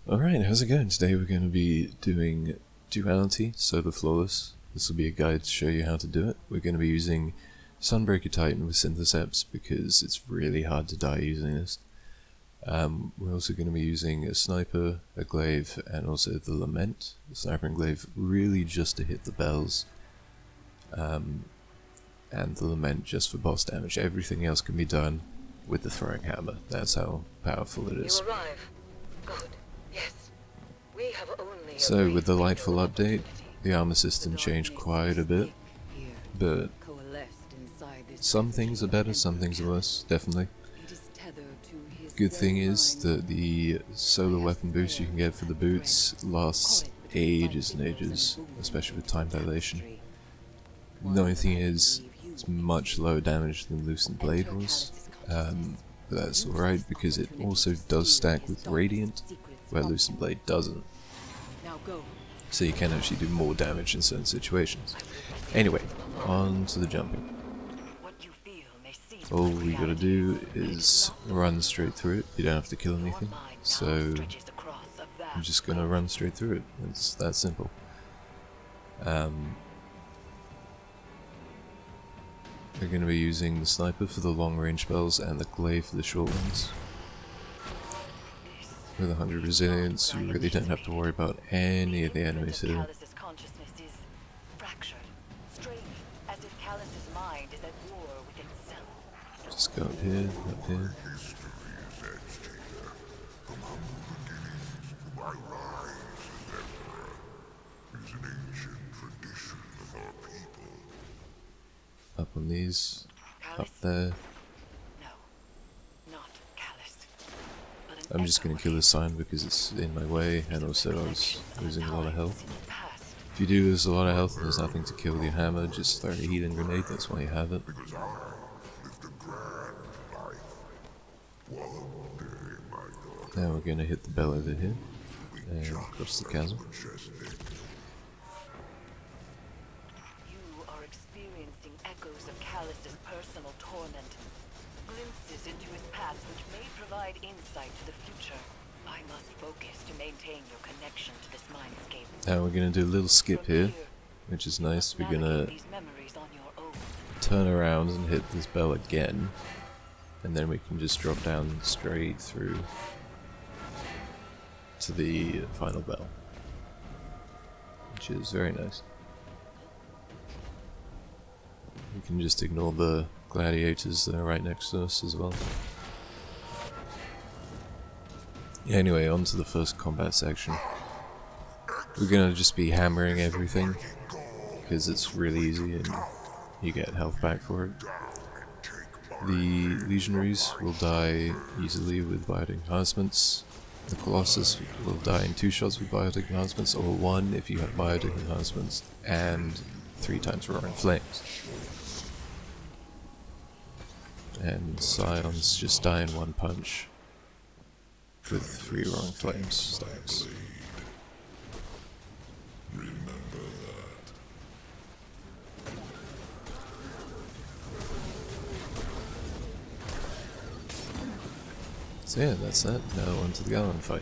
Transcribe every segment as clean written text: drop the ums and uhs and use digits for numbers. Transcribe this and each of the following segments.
Alright, how's it going? Today we're going to be doing Duality, Solar Flawless. This will be a guide to show you how to do it. We're going to be using Sunbreaker Titan with Syntheseps because it's really hard to die using this. We're also going to be using a Sniper, a Glaive, and also the Lament. The Sniper and Glaive really just to hit the bells. And the Lament just for boss damage. Everything else can be done with the Throwing Hammer. That's how powerful it is. You arrive. Good. Yes. We have only So with the Lightfall update, the armor system changed quite a bit, but some things are better, some things are worse, definitely. Good thing is that the solar weapon boost you can get for the boots lasts ages and ages, especially with time dilation. The only thing is, it's much lower damage than Lucent Blade was, but that's alright because it also does stack with Radiant, where Lucent Blade doesn't. So you can actually do more damage in certain situations. Anyway, on to the jumping. All we gotta do is run straight through it. You don't have to kill anything, so I'm just gonna run straight through it. It's that simple. We're gonna be using the Sniper for the long range spells and the Glaive for the short ones. With 100 resilience, you really don't have to worry about any of the enemies here. Just go up here, up here. Up on these, up there. I'm just going to kill this sign because it's in my way, and also I was losing a lot of health. If you do lose a lot of health and there's nothing to kill with your hammer, just throw a healing grenade, that's why you have it. Now we're going to hit the bell over here, and cross the chasm. You are experiencing echoes of Callus's personal torment. Glimpses into his past which may provide insight to the future. I must focus to maintain your connection to this mindscape. Now we're going to do a little skip here, which is nice. We're going to turn around and hit this bell again, and then we can just drop down straight through to the final bell, which is very nice. We can just ignore the gladiators that are right next to us as well. Anyway, on to the first combat section. We're gonna just be hammering everything, because it's really easy and you get health back for it. The legionaries will die easily with biotic enhancements. The Colossus will die in 2 shots with biotic enhancements, or 1 if you have biotic enhancements, and 3 times Roaring Flames. And Scions just die in 1 punch with 3 Roaring Flames stacks. So yeah, that's that. Now on to the Gallon fight.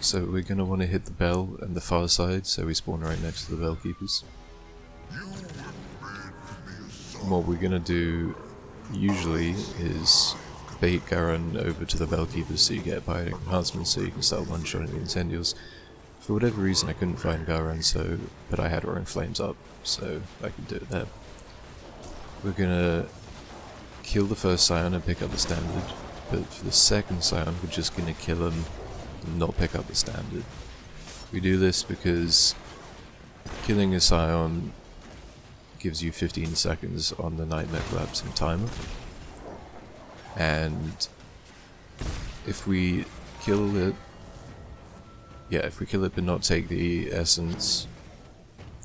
So we're going to want to hit the bell on the far side, so we spawn right next to the bell keepers. What we're going to do usually is bait Garan over to the bell keepers so you get biotic enhancements so you can start one-shotting the Incendios. For whatever reason I couldn't find Garan, but I had Roaring Flames up, so I could do it there. We're going to kill the first Scion and pick up the standard, but for the second Scion we're just going to kill him and not pick up the standard. We do this because killing a Scion gives you 15 seconds on the Nightmare Collapsing timer, and if we kill it but not take the essence,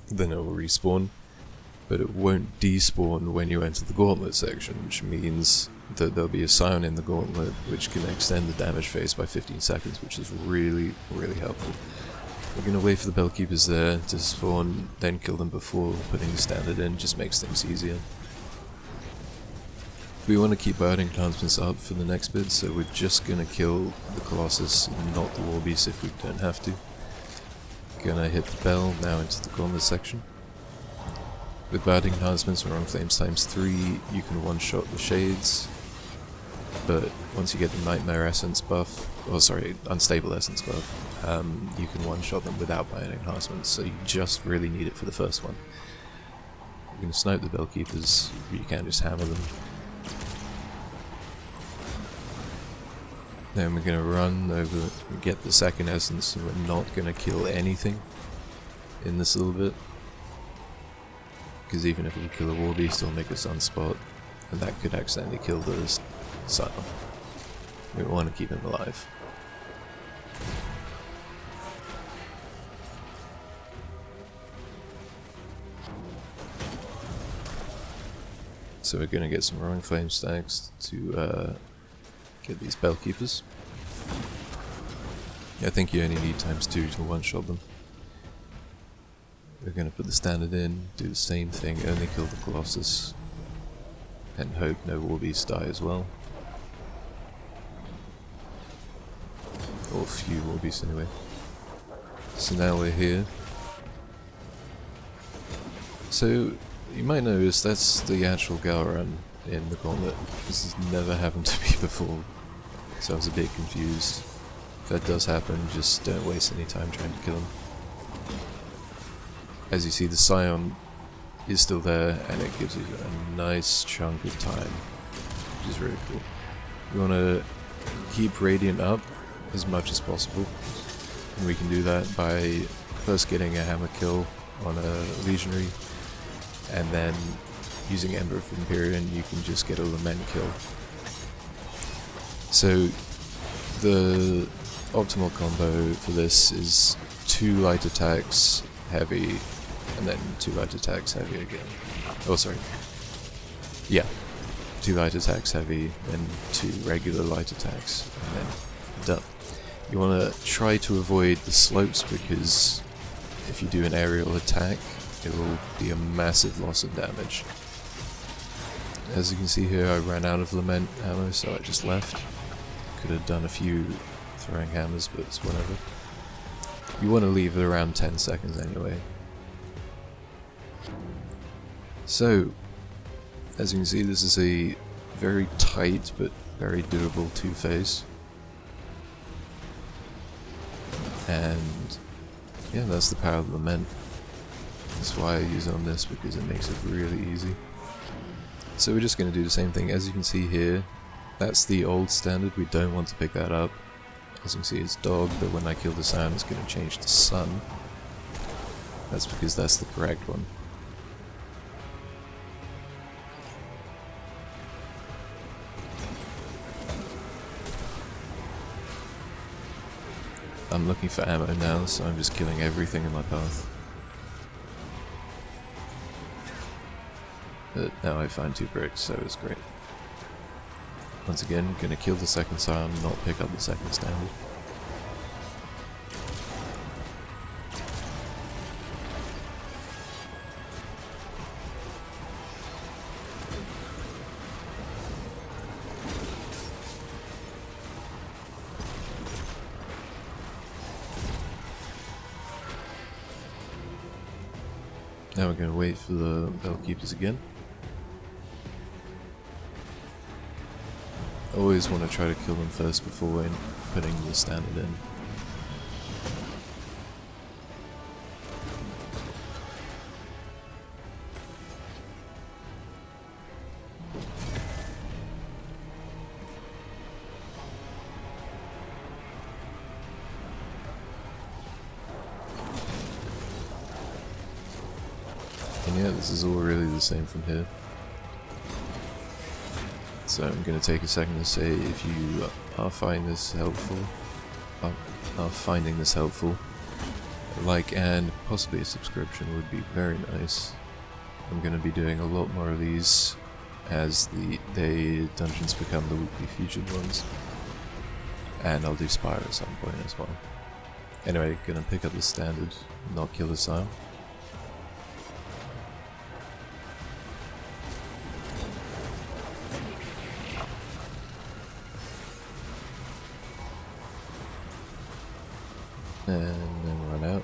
then it will respawn. But it won't despawn when you enter the Gauntlet section, which means that there'll be a Scion in the Gauntlet which can extend the damage phase by 15 seconds, which is really, really helpful. We're going to wait for the Bellkeepers there to spawn, then kill them before putting the standard in, just makes things easier. We want to keep biting enhancements up for the next bit, so we're just gonna kill the Colossus and not the Warbeast if we don't have to. Gonna hit the bell now into the gauntlet section. With biting enhancements and Wrong Flames times 3, you can one-shot the Shades, but once you get the Nightmare Essence buff, Unstable Essence buff, you can one-shot them without biting enhancements, so you just really need it for the first one. We're gonna snipe the Bellkeepers, you can just hammer them. Then we're gonna run over and get the second essence, and we're not gonna kill anything in this little bit. Because even if we kill a Warbeast, it'll make a Sunspot, and that could accidentally kill the Scion. We want to keep him alive. So we're gonna get some Roaring Flame stacks to get these Bellkeepers. I think you only need ×2 to one-shot them. We're going to put the standard in, do the same thing, only kill the Colossus, and hope no Warbeasts die as well. Or few Warbeasts anyway. So now we're here. So you might notice that's the actual Galran in the gauntlet. This has never happened to me before, so I was a bit confused. If that does happen, just don't waste any time trying to kill him. As you see, the Scion is still there, and it gives you a nice chunk of time, which is really cool. You want to keep Radiant up as much as possible, and we can do that by first getting a hammer kill on a Legionary, and then using Ember of Empyrean, you can just get a Lament kill. So the optimal combo for this is 2 light attacks, heavy, and then 2 light attacks, heavy again. Oh, sorry. Yeah. 2 light attacks, heavy, then 2 regular light attacks, and then done. You want to try to avoid the slopes, because if you do an aerial attack, it will be a massive loss in damage. As you can see here, I ran out of Lament ammo, so I just left. Could have done a few throwing hammers, but it's whatever. You want to leave it around 10 seconds anyway. So, as you can see, this is a very tight but very doable 2-phase. And yeah, that's the power of Lament. That's why I use it on this, because it makes it really easy. So we're just going to do the same thing. As you can see here, that's the old standard, we don't want to pick that up. As you can see, it's Dog, but when I kill the Scion, it's going to change to Sun. That's because that's the correct one. I'm looking for ammo now, so I'm just killing everything in my path. But now I find 2 bricks, so it's great. Once again, gonna kill the second Scion, not pick up the second standard. Now we're going to wait for the Bellkeepers again. Always want to try to kill them first before putting the standard in. And yeah, this is all really the same from here. So I'm going to take a second to say, if you are finding this helpful, a like and possibly a subscription would be very nice. I'm going to be doing a lot more of these as the dungeons become the weekly featured ones, and I'll do Spire at some point as well. Anyway, gonna pick up the standard, not kill the Scion. And then run out.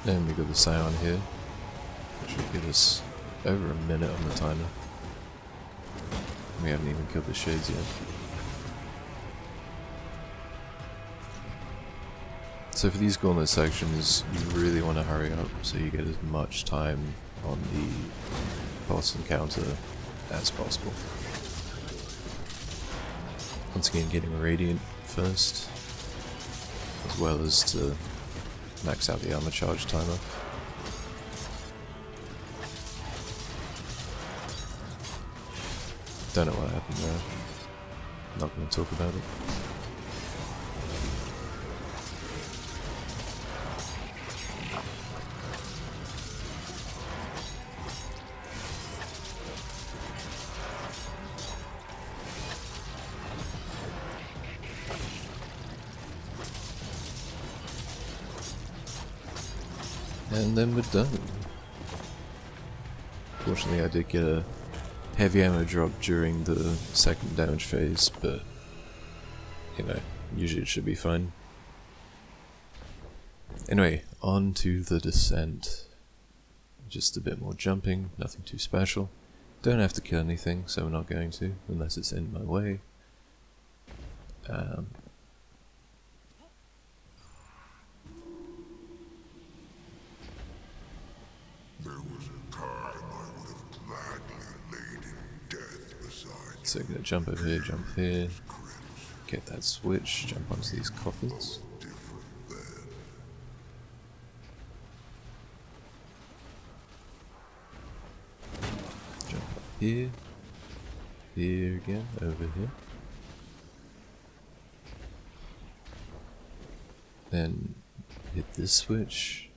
And we got the Scion here, which will give us over a minute on the timer. We haven't even killed the Shades yet. So for these gauntlet sections, you really want to hurry up so you get as much time on the boss encounter as possible. Once again, getting Radiant first, as well as to max out the armor charge timer. Don't know what happened there. Not going to talk about it. And then we're done. Fortunately I did get a heavy ammo drop during the second damage phase, but you know, usually it should be fine. Anyway, on to the descent. Just a bit more jumping, nothing too special. Don't have to kill anything, so we're not going to, unless it's in my way. So I'm gonna jump over here, jump here, get that switch, jump onto these coffins. Jump up here, here again, over here. Then hit this switch.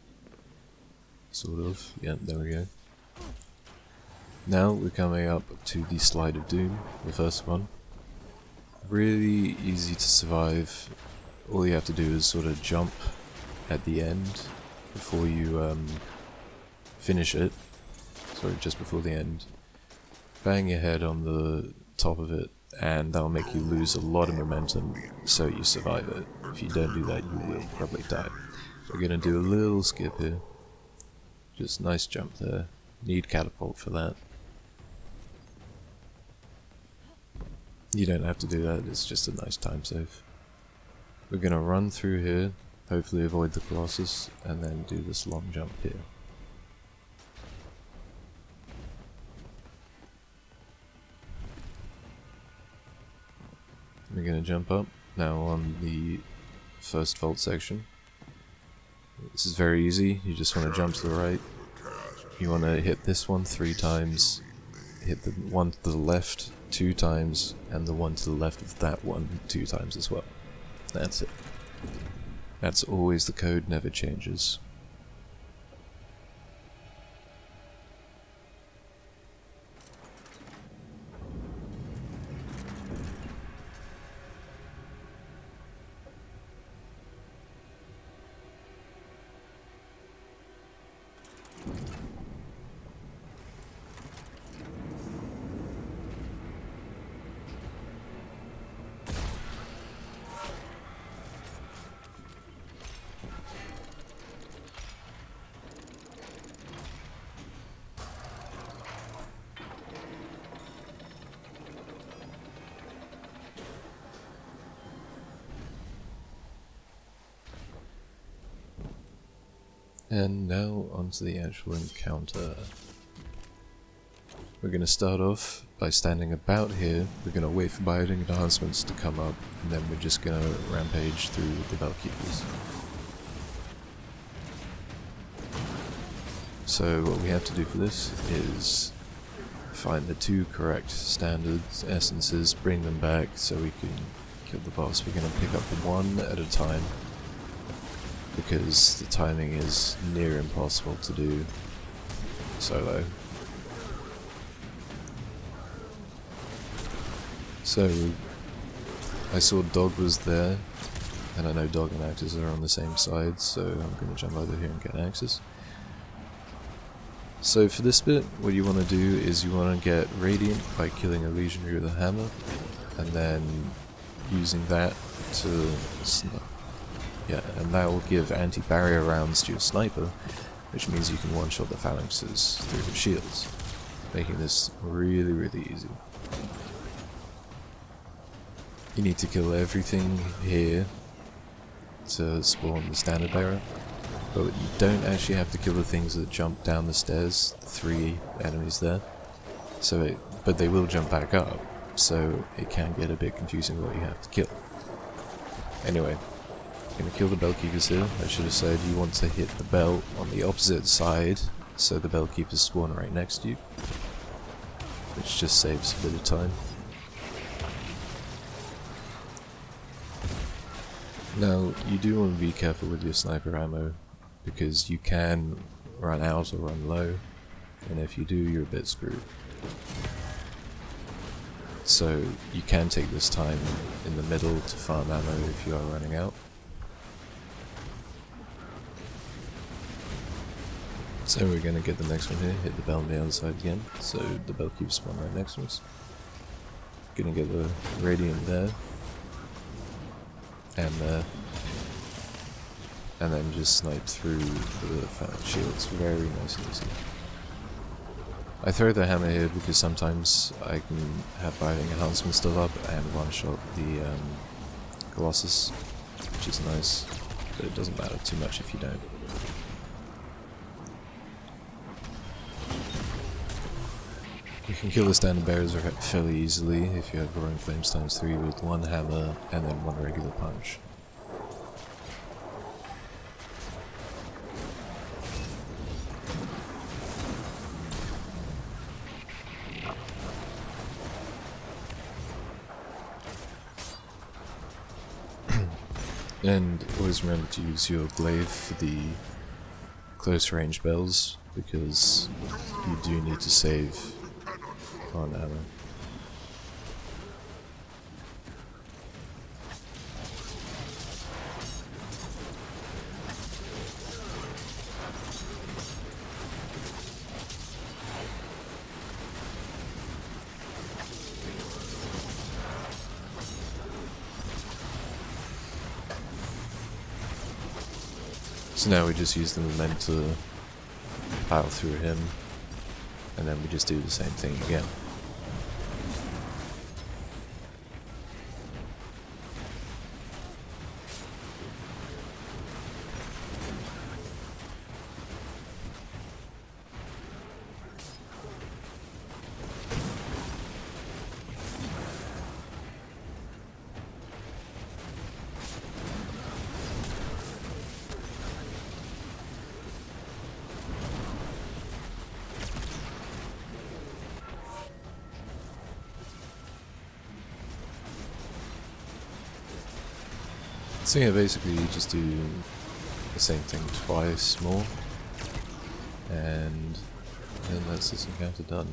Sort of, yeah, there we go. Now we're coming up to the Slide of Doom, the first one. Really easy to survive. All you have to do is sort of jump at the end before you finish it. Sorry, just before the end. Bang your head on the top of it, and that'll make you lose a lot of momentum, so you survive it. If you don't do that, you will probably die. We're gonna do a little skip here. Just nice jump there. Need catapult for that. You don't have to do that, it's just a nice time save. We're gonna run through here, hopefully avoid the Colossus, and then do this long jump here. We're gonna jump up, now on the first vault section. This is very easy, you just want to jump to the right. You want to hit this one 3 times, hit the one to the left 2 times, and the one to the left of that one 2 times as well. That's it. That's always the code, never changes. And now onto the actual encounter. We're going to start off by standing about here. We're going to wait for biotic enhancements to come up, and then we're just going to rampage through the Bellkeepers. So what we have to do for this is find the 2 correct standard essences, bring them back so we can kill the boss. We're going to pick up 1 at a time because the timing is near impossible to do solo. So I saw Dog was there, and I know Dog and Axis are on the same side, so I'm going to jump over here and get Axis. So for this bit, what you want to do is you want to get Radiant by killing a Legionary with a hammer, and then using that to and that will give anti-barrier rounds to your sniper, which means you can one-shot the phalanxes through the shields, making this really, really easy. You need to kill everything here to spawn the standard barrier, but you don't actually have to kill the things that jump down the stairs, the 3 enemies there. But they will jump back up, so it can get a bit confusing what you have to kill. Anyway, I'm going to kill the Bellkeepers here. I should have said you want to hit the bell on the opposite side, so the Bellkeepers spawn right next to you, which just saves a bit of time. Now, you do want to be careful with your sniper ammo, because you can run out or run low, and if you do, you're a bit screwed. So you can take this time in the middle to farm ammo if you are running out. So we're going to get the next one here, hit the bell on the other side again, so the bell keeps spawning right next to us. Gonna get the Radiant there, and there, and then just snipe through the phalanx shields very nice and easy. I throw the hammer here because sometimes I can have biting enhancement still up and one-shot the Colossus, which is nice, but it doesn't matter too much if you don't. You can kill the standard bearers fairly easily if you have Roaring Flames ×3 with 1 hammer and then 1 regular punch. And always remember to use your glaive for the close range bells, because you do need to save on ammo. So now we just use the Lament to pile through him, and then we just do the same thing again. So yeah, basically you just do the same thing twice more, and then that's this encounter done.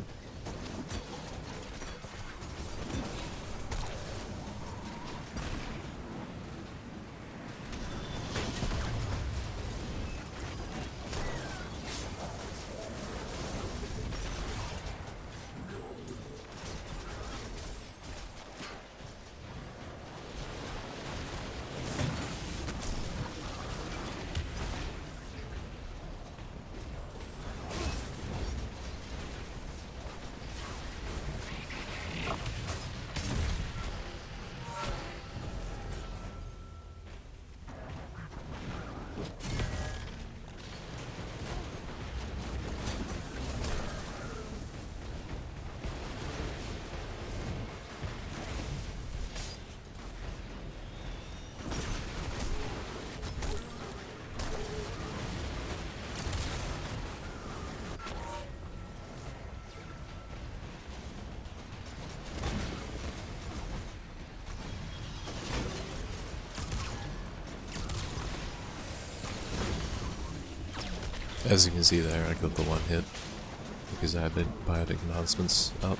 As you can see there, I got the one hit because I had biotic enhancements up,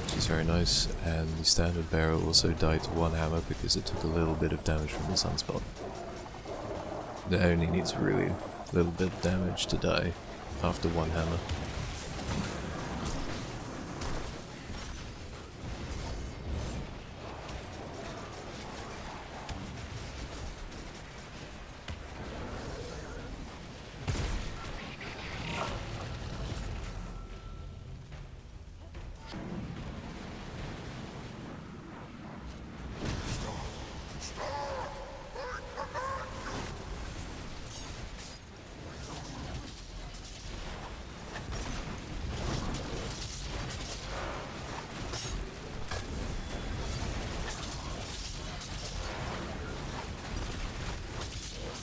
which is very nice, and the standard barrel also died to one hammer because it took a little bit of damage from the sunspot. It only needs really a little bit of damage to die after one hammer.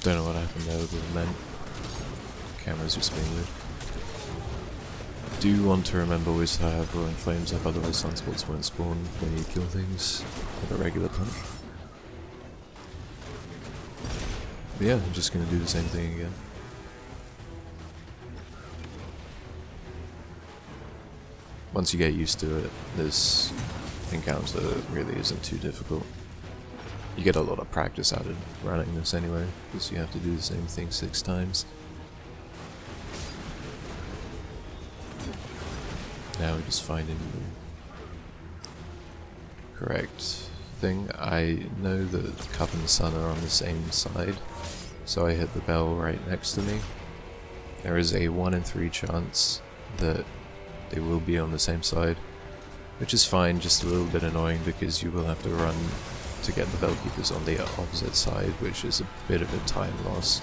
Don't know what happened there with the Lament. Camera's just being weird. Do want to remember always to have Roaring Flames up, otherwise sunspots won't spawn when you kill things with a regular punch. But yeah, I'm just gonna do the same thing again. Once you get used to it, this encounter really isn't too difficult. You get a lot of practice out of running this anyway, because you have to do the same thing 6 times. Now we're just finding the correct thing. I know that Cup and Sun are on the same side, so I hit the bell right next to me. There is a 1 in 3 chance that they will be on the same side, which is fine, just a little bit annoying because you will have to run to get the Bellkeepers on the opposite side, which is a bit of a time loss.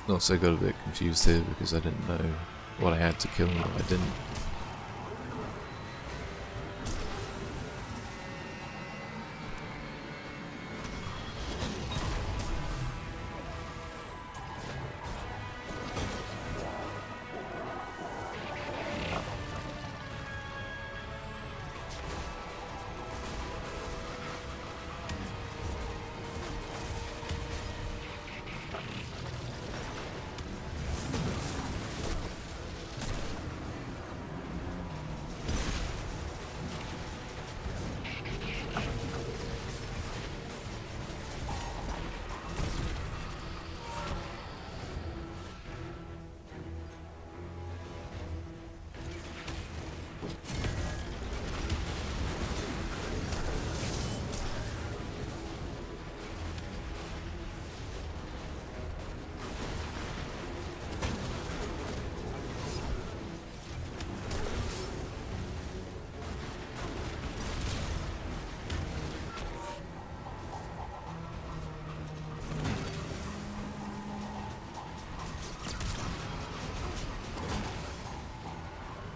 Also got a bit confused here because I didn't know what I had to kill and what I didn't.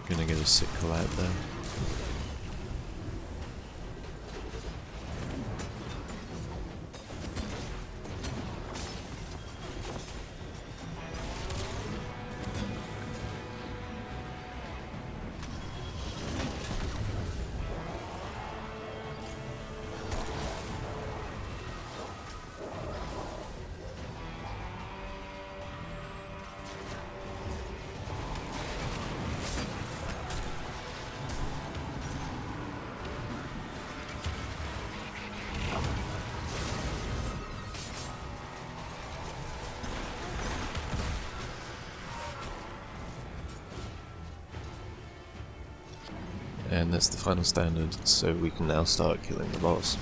Gonna get a sick collab there. And that's the final standard, so we can now start killing the boss.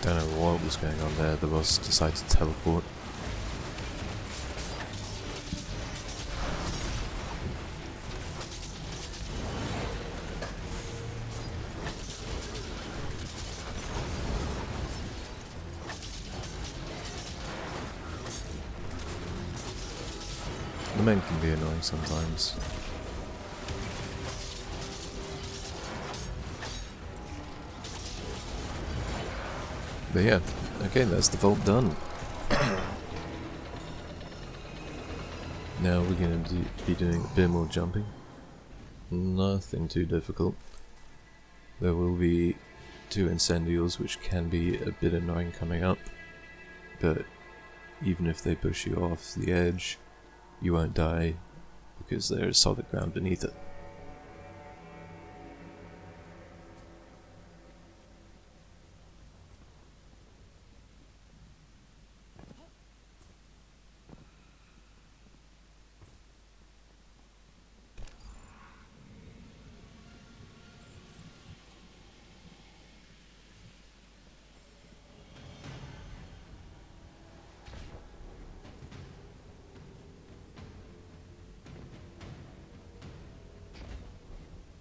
Don't know what was going on there, the boss decided to teleport. Lament can be annoying sometimes. But yeah, okay, that's the vault done. Now we're going to be doing a bit more jumping. Nothing too difficult. There will be 2 incendials, which can be a bit annoying coming up, but even if they push you off the edge, you won't die because there's solid ground beneath it.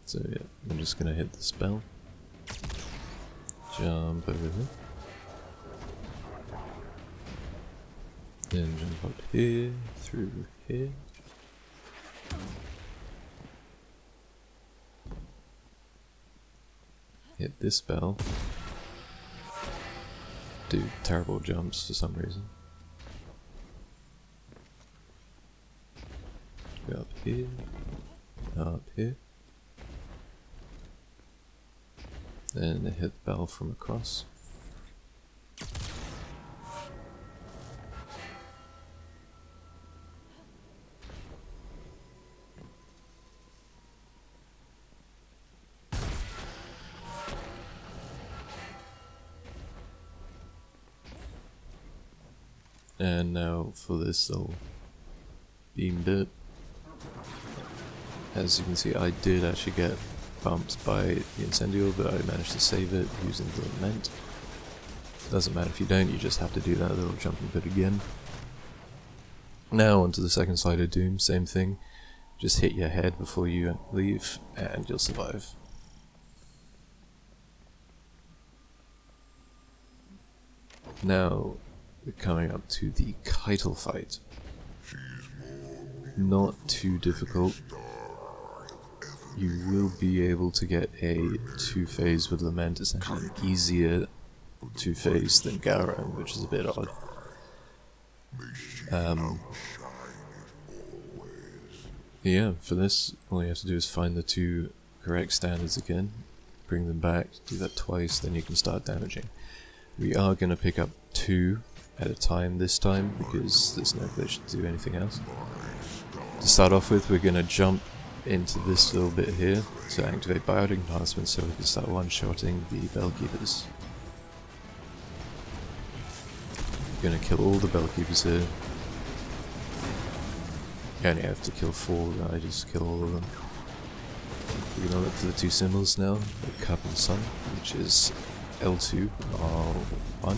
So yeah, I'm just gonna hit the spell. Jump over here. Then jump up here, through here. Hit this spell. Do terrible jumps for some reason. Go up here. Up here. Then hit the bell from across. And now for this little beam bit. As you can see, I did actually get bumped by the incendio, but I managed to save it using the Lament. Doesn't matter if you don't, you just have to do that little jumping bit again. Now onto the second side of Doom, same thing. Just hit your head before you leave and you'll survive. Now we're coming up to the Keitel fight. Not too difficult. You will be able to get a 2-phase with Lament, essentially an easier 2-phase than Garen, which is a bit odd. Yeah, for this, all you have to do is find the 2 correct standards again, bring them back, do that twice, then you can start damaging. We are going to pick up 2 at a time this time, because there's no glitch to do anything else. To start off with, we're going to jump into this little bit here to activate biotic enhancement so we can start one-shotting the Bellkeepers. We're going to kill all the Bellkeepers here. You only have to kill 4, I just kill all of them. We're going to look for the 2 symbols now, the Cup and Sun, which is L2, R1.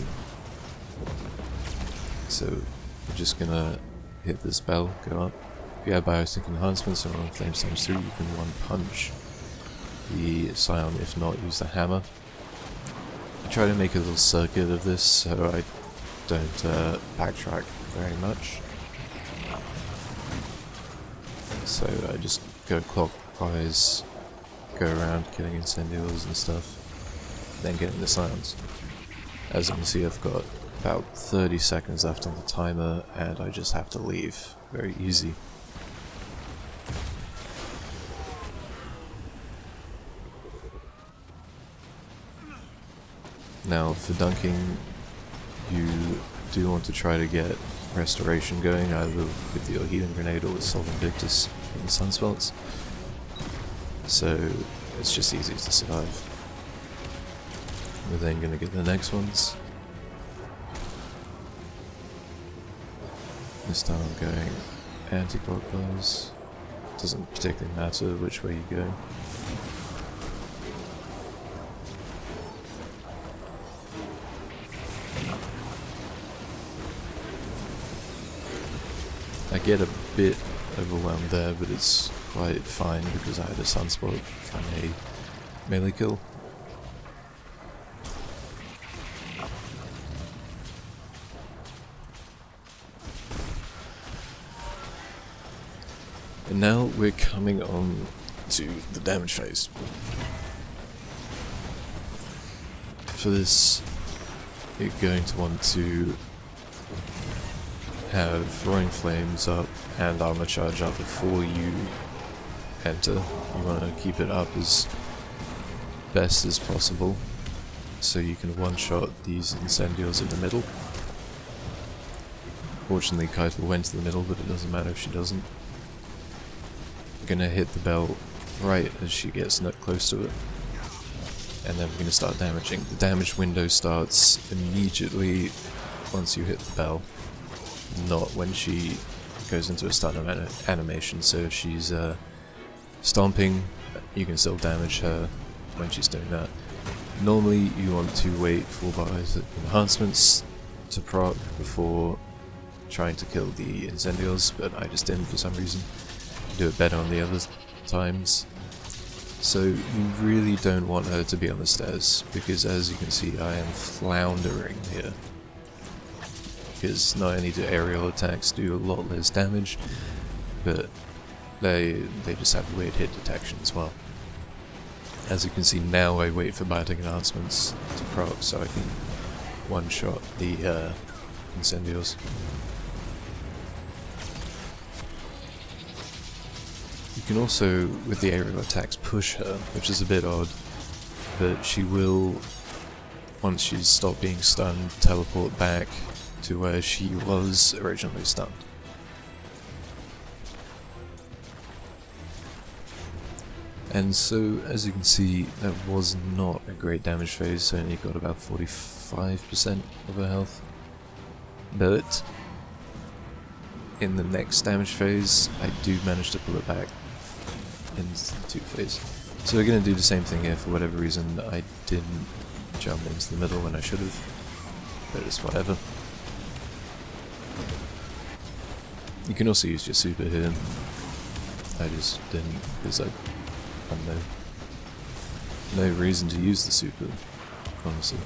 So we're just going to hit this bell, go up. If you have Biosync enhancements and on Flames times 3, you can one-punch the Scion, if not, use the hammer. I try to make a little circuit of this so I don't backtrack very much. So I just go clockwise, go around killing incendios and stuff, then getting the Scions. As you can see, I've got about 30 seconds left on the timer and I just have to leave. Very easy. Now for dunking, you do want to try to get restoration going, either with your healing grenade or with Solve Invictus in the sunspots. So it's just easy to survive. We're then going to get the next ones. This time I'm going anti-clockwise. Doesn't particularly matter which way you go. I get a bit overwhelmed there, but it's quite fine because I had a sunspot from a melee kill. And now we're coming on to the damage phase. For this, you're going to want to have Roaring Flames up and Armor Charge up before you enter. You want to keep it up as best as possible so you can one-shot these Incendios in the middle. Fortunately, Keitel went to the middle, but it doesn't matter if she doesn't. We're gonna hit the bell right as she gets close to it, and then we're gonna start damaging. The damage window starts immediately once you hit the bell, not when she goes into a stun animation. So if she's stomping, you can still damage her when she's doing that. Normally you want to wait for enhancements to proc before trying to kill the Incendios, but I just didn't for some reason. Do it better on the other times. So you really don't want her to be on the stairs, because as you can see I am floundering here. Because not only do aerial attacks do a lot less damage, but they just have weird hit detection as well. As you can see now, I wait for biotic enhancements to proc so I can one-shot the Incendios. You can also, with the aerial attacks, push her, which is a bit odd, but she will, once she's stopped being stunned, teleport back to where she was originally stunned. And so, as you can see, that was not a great damage phase, so only got about 45% of her health. But in the next damage phase, I do manage to pull it back into the 2 phase. So we're going to do the same thing here. For whatever reason, I didn't jump into the middle when I should have, but it's whatever. You can also use your super here. I just didn't, because I have no reason to use the super, honestly.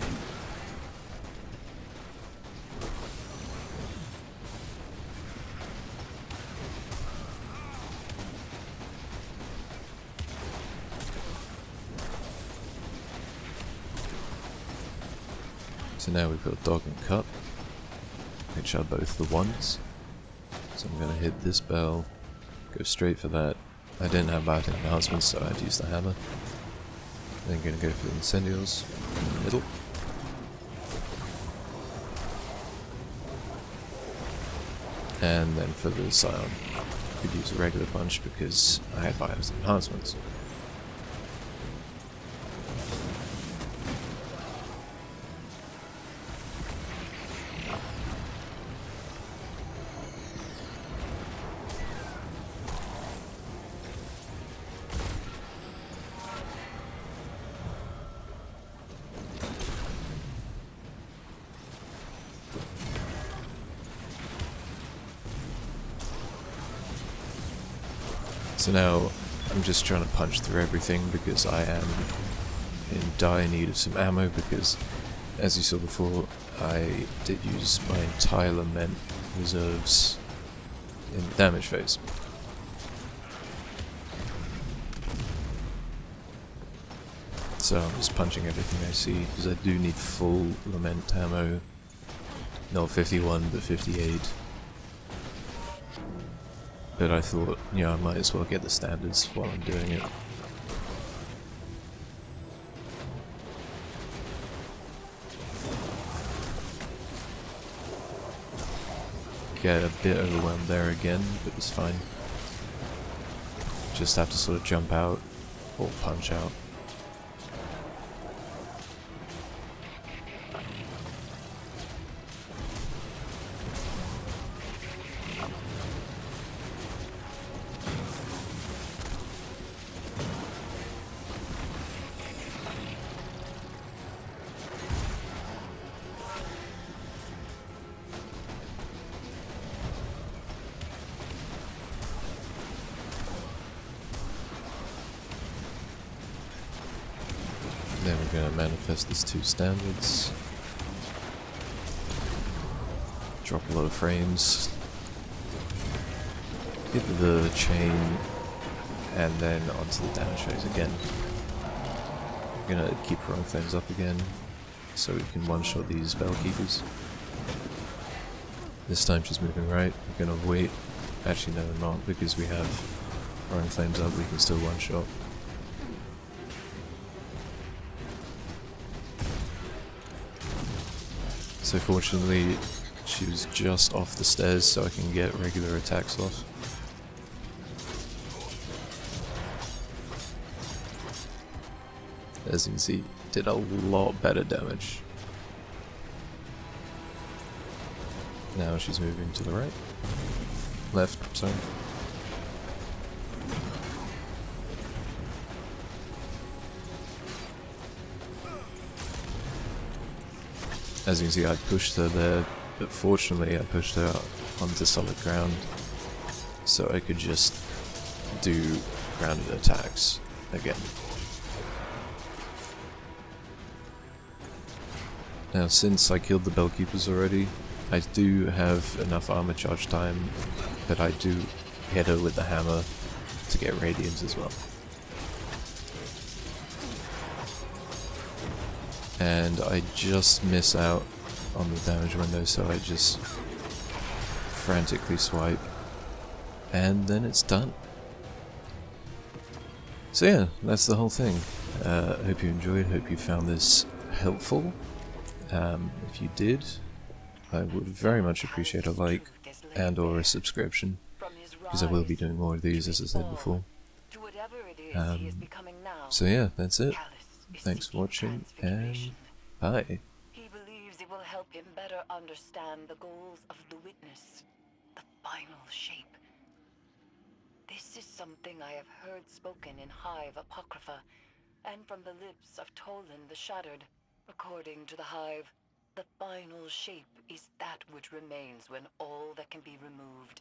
So now we've got Dog and Cup, which are both the ones. So I'm going to hit this bell, go straight for that. I didn't have biotic enhancements, so I'd use the hammer. Then going to go for the Incendios in the middle. And then for the Scion, I could use a regular punch because I had biotic enhancements. So now I'm just trying to punch through everything because I am in dire need of some ammo, because as you saw before I did use my entire Lament reserves in the damage phase. So I'm just punching everything I see because I do need full Lament ammo, not 51 but 58. But I thought, you know, I might as well get the standards while I'm doing it. Get a bit overwhelmed there again, but it's fine. Just have to sort of jump out or punch out. Then we're going to manifest these 2 standards. Drop a lot of frames. Hit the chain, and then onto the damage phase again. I'm going to keep Roaring Flames up again. so we can one-shot these Bellkeepers. This time she's moving right. We're gonna wait. Actually, no, we're not, because we have our own flames up. We can still one-shot. So fortunately, she was just off the stairs, so I can get regular attacks off. As you can see, did a lot better damage. Now she's moving to the right. Left, sorry. As you can see, I pushed her there, but fortunately I pushed her onto solid ground, so I could just do grounded attacks again. Now, since I killed the Bellkeepers already, I do have enough armor charge time, but I do hit her with the hammer to get Radiant as well. And I just miss out on the damage window, so I just frantically swipe, and then it's done. So yeah, that's the whole thing. Hope you enjoyed, hope you found this helpful. If you did, I would very much appreciate a like and or a subscription, because I will be doing more of these, as I said before. So yeah, that's it. Thanks for watching, and bye. He believes it will help him better understand the goals of the witness, the final shape. This is something I have heard spoken in Hive Apocrypha, and from the lips of Tolan the Shattered. According to the Hive, the final shape is that which remains when all that can be removed